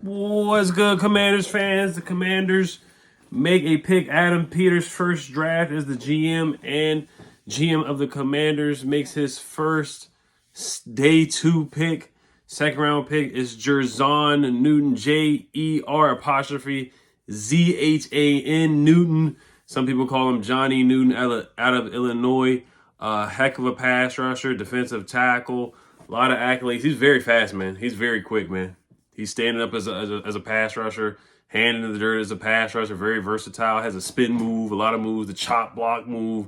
What's good, Commanders fans? The Commanders make a pick. Adam Peters' first draft as the GM and GM of the Commanders makes his first day 2 pick. Second round pick is Jer'Zhan Newton, Jer'Zhan Newton. Some people call him Johnny Newton out of Illinois. Heck of a pass rusher, defensive tackle, a lot of accolades. He's very fast, man. He's very quick, man. He's standing up as a pass rusher, hand in the dirt as a pass rusher, very versatile, has a spin move, a lot of moves, the chop block move.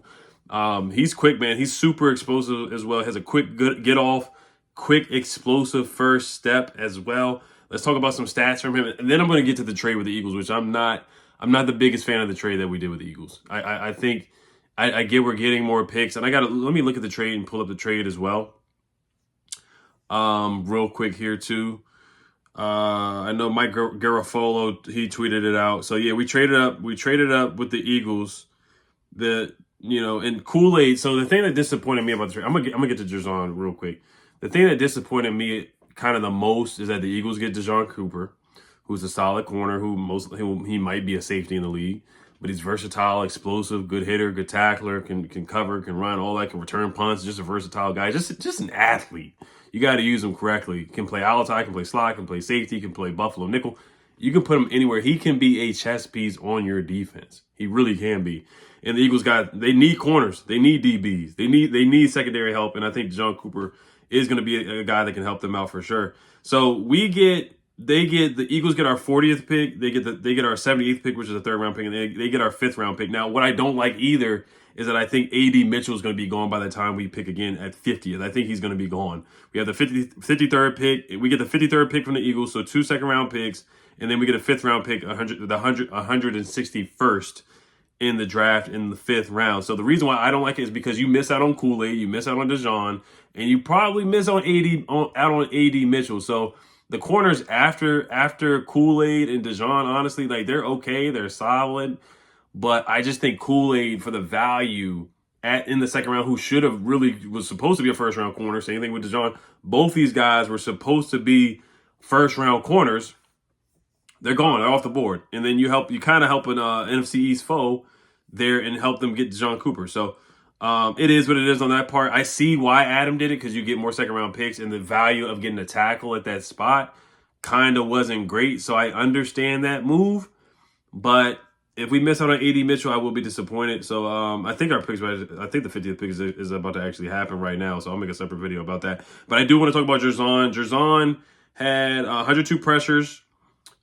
He's quick, man. He's super explosive as well. Has a quick good get off, quick explosive first step as well. Let's talk about some stats from him, and then I'm going to get to the trade with the Eagles, which I'm not the biggest fan of the trade that we did with the Eagles. I think I get we're getting more picks, and let me look at the trade and pull up the trade as well. Real quick here too. I know Mike Garofalo, he tweeted it out. So yeah, we traded up with the Eagles. And Kool-Aid. So the thing that disappointed me about the trade, I'm gonna get to Jer'Zhan real quick. The thing that disappointed me kind of the most is that the Eagles get Deshaun Cooper, who's a solid corner, he might be a safety in the league, but he's versatile, explosive, good hitter, good tackler, can cover, can run, all that, can return punts, just a versatile guy, just an athlete. You got to use him correctly. Can play outside, can play slot, can play safety, can play buffalo nickel. You can put him anywhere. He can be a chess piece on your defense. He really can be. And the Eagles they need corners. They need DBs. They need secondary help. And I think Deshaun Cooper is going to be a guy that can help them out for sure. So the Eagles get our 40th pick. They get our 78th pick, which is a third round pick, and they get our 5th round pick. Now, what I don't like either is that I think A.D. Mitchell is going to be gone by the time we pick again at 50th. I think he's going to be gone. We have the 53rd pick. We get the 53rd pick from the Eagles, so 2 second-round picks, and then we get a 5th round pick, 161st in the draft in the 5th round. So the reason why I don't like it is because you miss out on Kool-Aid, you miss out on Deshaun, and you probably miss out on A.D. Mitchell. So the corners after Kool-Aid and Jer'Zhan, honestly, like they're okay, they're solid. But I just think Kool-Aid for the value in the second round, who was supposed to be a first round corner. Same thing with Jer'Zhan. Both these guys were supposed to be first round corners. They're gone. They're off the board. And then you kind of help an NFC East foe there and help them get Deshaun Cooper. So it is what it is on that part. I see why Adam did it, because you get more second round picks, and the value of getting a tackle at that spot kind of wasn't great. So I understand that move, but if we miss out on A.D. Mitchell, I will be disappointed. So I think the 50th pick is about to actually happen right now. So I'll make a separate video about that. But I do want to talk about Jer'Zhan. Jer'Zhan had 102 pressures,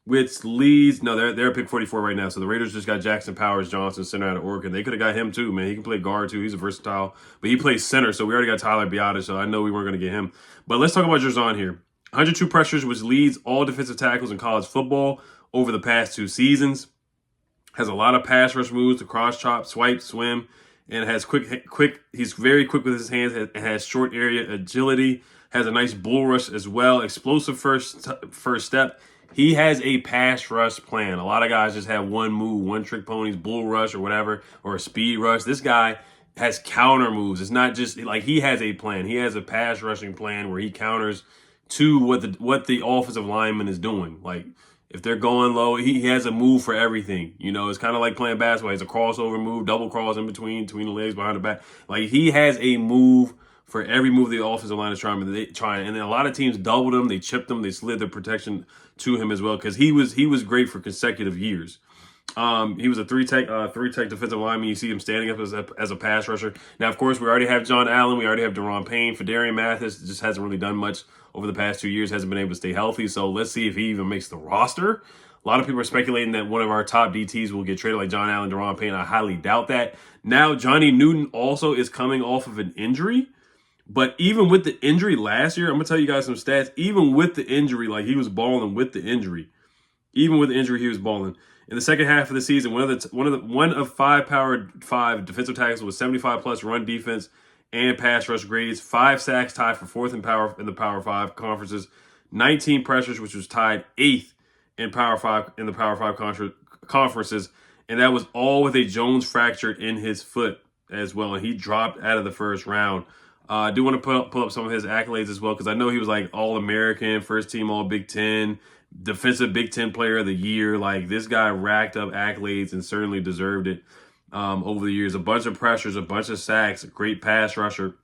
which leads. No, they're at pick 44 right now. So the Raiders just got Jackson Powers Johnson, center out of Oregon. They could have got him too, man. He can play guard too. He's a versatile, but he plays center. So we already got Tyler Biadasz. So I know we weren't going to get him. But let's talk about Jer'Zhan here. 102 pressures, which leads all defensive tackles in college football over the past 2 seasons. Has a lot of pass rush moves to cross chop, swipe, swim, and has quick. He's very quick with his hands. Has short area agility. Has a nice bull rush as well. Explosive first step. He has a pass rush plan. A lot of guys just have one move, one trick ponies, bull rush or whatever, or a speed rush. This guy has counter moves. It's not just like he has a plan. He has a pass rushing plan where he counters to what the offensive lineman is doing. Like, if they're going low, he has a move for everything. It's kind of like playing basketball. He has a crossover move, double cross in between the legs, behind the back. Like, he has a move for every move the offensive line is trying. And then a lot of teams doubled him, they chipped him, they slid their protection to him as well, because he was great for consecutive years. He was a three-tech defensive lineman. You see him standing up as a pass rusher. Now, of course, we already have John Allen. We already have Daron Payne. Darian Mathis just hasn't really done much over the past 2 years. Hasn't been able to stay healthy. So let's see if he even makes the roster. A lot of people are speculating that one of our top DTs will get traded, like John Allen, Daron Payne. I highly doubt that. Now, Johnny Newton also is coming off of an injury. But even with the injury last year, I'm going to tell you guys some stats. Even with the injury, like he was balling with the injury. Even with the injury, he was balling. In the second half of the season, one of 5 Power 5 defensive tackles with 75+ run defense and pass rush grades. 5 sacks, tied for 4th in the Power 5 conferences. 19 pressures, which was tied 8th in Power 5 in the Power 5 conferences, and that was all with a Jones fracture in his foot as well. And he dropped out of the first round. I do want to pull up some of his accolades as well, because I know he was like All-American, first team All Big Ten, defensive Big Ten Player of the Year. Like, this guy racked up accolades and certainly deserved it over the years. A bunch of pressures, a bunch of sacks, a great pass rusher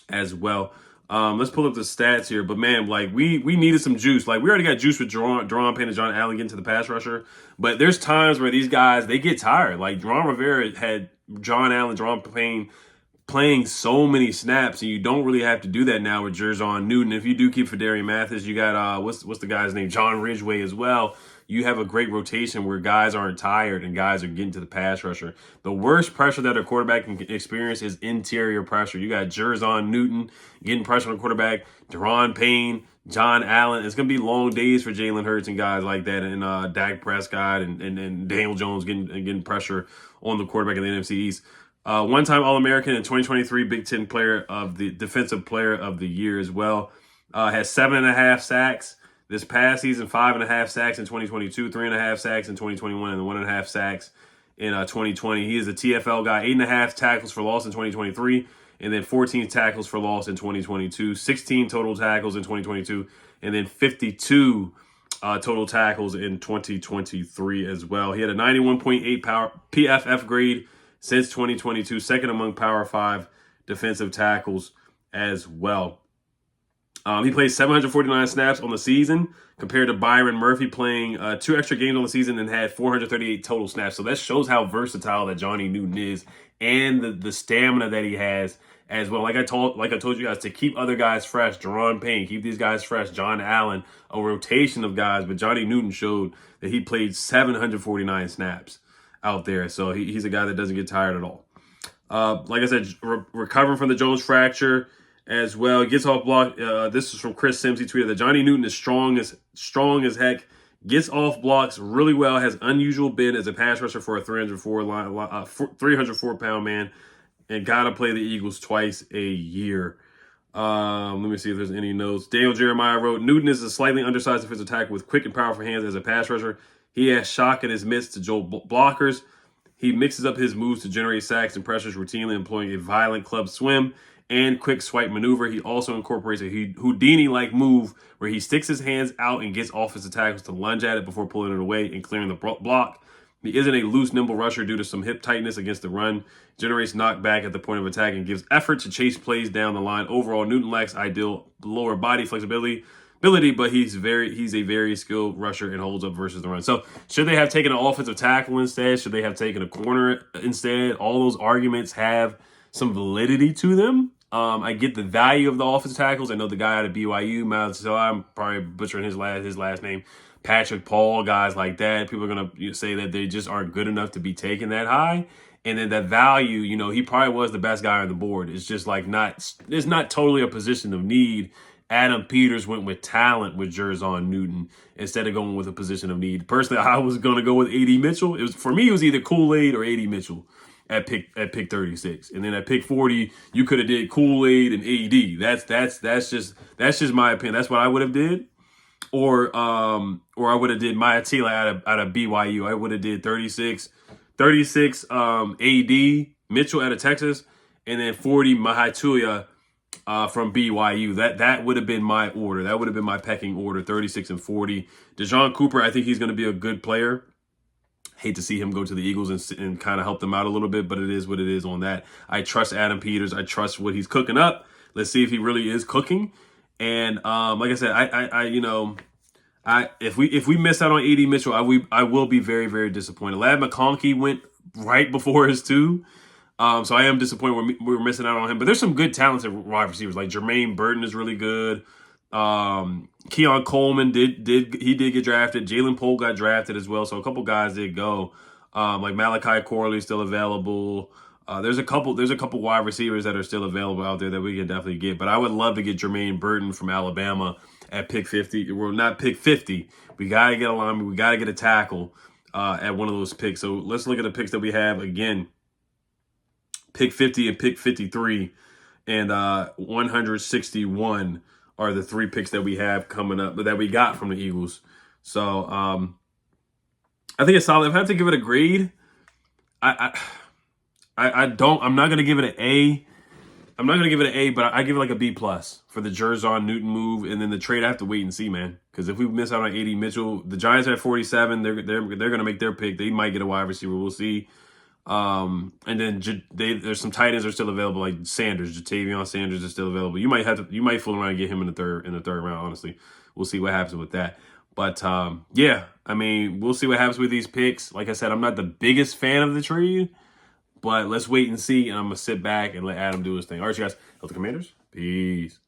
as well. Let's pull up the stats here. But man, like we needed some juice. Like, we already got juice with Jer'Zhan Payne and John Allen getting to the pass rusher. But there's times where these guys, they get tired. Like, Ron Rivera had John Allen, Jer'Zhan Payne playing so many snaps, and you don't really have to do that now with Jer'Zhan Newton. If you do keep Fedarian Mathis, you got what's the guy's name? John Ridgeway as well. You have a great rotation where guys aren't tired and guys are getting to the pass rusher. The worst pressure that a quarterback can experience is interior pressure. You got Jer'Zhan Newton getting pressure on the quarterback, Jer'Zhan Payne, John Allen. It's going to be long days for Jalen Hurts and guys like that, and Dak Prescott and Daniel Jones getting pressure on the quarterback in the NFC East. One-time All-American and 2023 Big Ten Defensive Player of the Year as well. Has 7.5 sacks this past season, 5.5 sacks in 2022, 3.5 sacks in 2021, and 1.5 sacks in 2020. He is a TFL guy. 8.5 tackles for loss in 2023, and then 14 tackles for loss in 2022. 16 total tackles in 2022, and then 52 total tackles in 2023 as well. He had a 91.8 PFF grade since 2022, second among Power 5 defensive tackles as well. He played 749 snaps on the season compared to Byron Murphy playing 2 extra games on the season and had 438 total snaps. So that shows how versatile that Johnny Newton is, and the stamina that he has as well. Like I told you guys, to keep other guys fresh, Jer'Zhan Payne, keep these guys fresh, John Allen, a rotation of guys. But Johnny Newton showed that he played 749 snaps out there. So he's a guy that doesn't get tired at all. Like I said, recovering from the Jones fracture as well. Gets off block. This is from Chris Sims. He tweeted that Johnny Newton is strong as heck. Gets off blocks really well. Has unusual bend as a pass rusher for a 304 pound man. And gotta play the Eagles twice a year. Let me see if there's any notes. Daniel Jeremiah wrote, Newton is a slightly undersized defensive tackle with quick and powerful hands as a pass rusher. He has shock in his midst to Joe blockers. He mixes up his moves to generate sacks and pressures, routinely employing a violent club swim and quick swipe maneuver. He also incorporates a Houdini-like move where he sticks his hands out and gets offensive tackles to lunge at it before pulling it away and clearing the block. He isn't a loose, nimble rusher due to some hip tightness against the run, generates knockback at the point of attack, and gives effort to chase plays down the line. Overall, Newton lacks ideal lower body flexibility, but he's a very skilled rusher and holds up versus the run. So should they have taken an offensive tackle instead? Should they have taken a corner instead? All those arguments have some validity to them. I get the value of the offensive tackles. I know the guy out of BYU, so I'm probably butchering his last name, Patrick Paul, guys like that. People are going to say that they just aren't good enough to be taken that high. And then that value, he probably was the best guy on the board. It's just like it's not totally a position of need. Adam Peters went with talent with Jer'Zhan Newton instead of going with a position of need. Personally, I was going to go with A.D. Mitchell. For me, it was either Kool-Aid or A.D. Mitchell at pick 36, and then at pick 40, you could have did Kool-Aid and A.D. That's just my opinion. That's what I would have did, or I would have did Maatila out of BYU. I would have did 36 A.D. Mitchell out of Texas, and then 40 Mahatuya from BYU. That would have been my order. That would have been my pecking order, 36 and 40. DeJohn Cooper, I think he's going to be a good player. Hate to see him go to the Eagles and kind of help them out a little bit, but it is what it is on that. I trust Adam Peters. I trust what he's cooking up. Let's see if he really is cooking. And like I said, if we miss out on A.D. Mitchell, I will be very, very disappointed. Ladd McConkey went right before his two. So I am disappointed we're missing out on him. But there's some good talented wide receivers. Like Jermaine Burton is really good. Keon Coleman did get drafted. Jalen Poole got drafted as well. So a couple guys did go. Like Malachi Corley still available. There's a couple wide receivers that are still available out there that we can definitely get. But I would love to get Jermaine Burton from Alabama at pick 50. Well, not pick 50. We got to get a lineman. We got to get a tackle at one of those picks. So let's look at the picks that we have again. Pick 50 and pick 53 and 161 are the 3 picks that we have coming up, that we got from the Eagles. So I think it's solid. If I have to give it a grade, I'm not going to give it an A. I'm not gonna give it an A, but I give it like a B plus for the Jer'Zhan Newton move, and then the trade I have to wait and see, man. Because if we miss out on AD Mitchell, the Giants are at 47. They're gonna make their pick. They might get a wide receiver. We'll see. And then there's some tight ends that are still available, like Sanders, Jatavion Sanders is still available. You might fool around and get him in the third round. Honestly, we'll see what happens with that. But yeah, I mean, we'll see what happens with these picks. Like I said, I'm not the biggest fan of the trade, but let's wait and see. And I'm gonna sit back and let Adam do his thing. All right, you guys, help the Commanders. Peace.